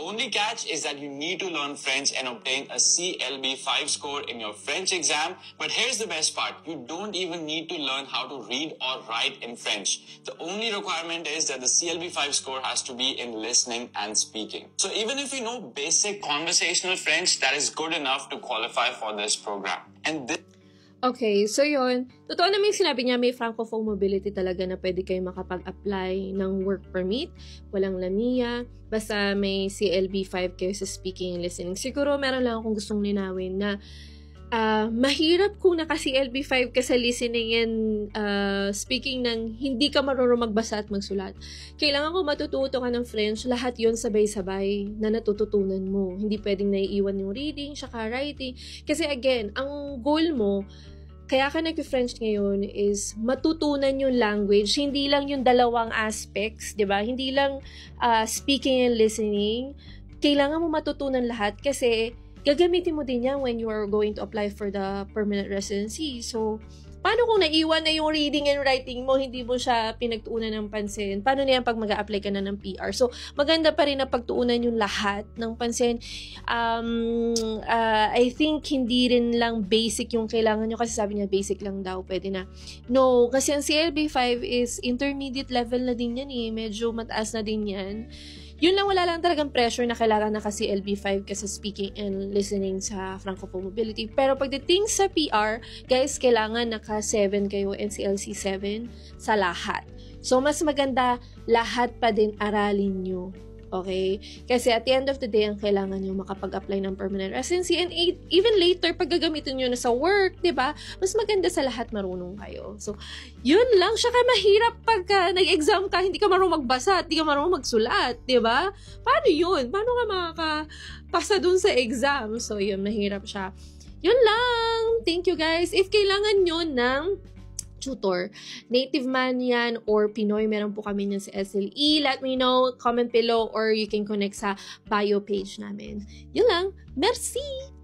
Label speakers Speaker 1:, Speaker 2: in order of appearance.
Speaker 1: only catch is that you need to learn French and obtain a CLB5 score in your French exam. But here's the best part. You don't even need to learn how to read or write in French. The only requirement is that the CLB5 score has to be in listening and speaking. So even if you know basic conversational French, that is good enough to qualify for this program. And this
Speaker 2: Okay, so yun. Totoo naman yung sinabi niya, may Francophone mobility talaga na pwede kayo makapag-apply ng work permit. Walang lamia. Basta may CLB5 kayo sa speaking and listening. Siguro meron lang akong gustong linawin na mahirap kung naka-CLB5 ka sa listening and speaking ng hindi ka marunong magbasa at magsulat. Kailangan kung matututo ka ng French, lahat yon sabay-sabay na natututunan mo. Hindi pwedeng naiiwan yung reading, saka writing. Kasi again, ang goal mo, kaya ka nag-French ngayon is matutunan yung language, hindi lang yung dalawang aspects, di ba? Hindi lang speaking and listening. Kailangan mo matutunan lahat kasi gagamitin mo din yan when you are going to apply for the permanent residency. So, paano kung naiwan na yung reading and writing mo, hindi mo siya pinagtuunan ng pansin? Paano na yan pag mag-a-apply ka na ng PR? So, maganda pa rin na pagtuunan yung lahat ng pansin. I think hindi rin lang basic yung kailangan nyo kasi sabi niya basic lang daw, pwede na. No, kasi ang CLB5 is intermediate level na din yan eh. Medyo mataas na din yan. Yun lang, wala lang talagang pressure na kailangan naka-CLB5 ka sa speaking and listening sa Francophone mobility. Pero pagdating sa PR, guys, kailangan naka-7 kayo and CLC7 sa lahat. So, mas maganda lahat pa din aralin nyo. Okay? Kasi at the end of the day, ang kailangan nyo makapag-apply ng permanent residency and even later, pag gagamitin nyo na sa work, diba? Mas maganda sa lahat marunong kayo. So, yun lang. Saka mahirap pagka nag-exam ka, hindi ka marunong magbasa at hindi ka marunong magsulat, diba? Paano yun? Paano ka makakapasa dun sa exam? So, yun, mahirap siya. Yun lang. Thank you, guys. If kailangan nyo ng tutor, native man yan or Pinoy, meron po kami yan sa SLE. Let me know, comment below or you can connect sa bio page namin. Yun lang. Merci!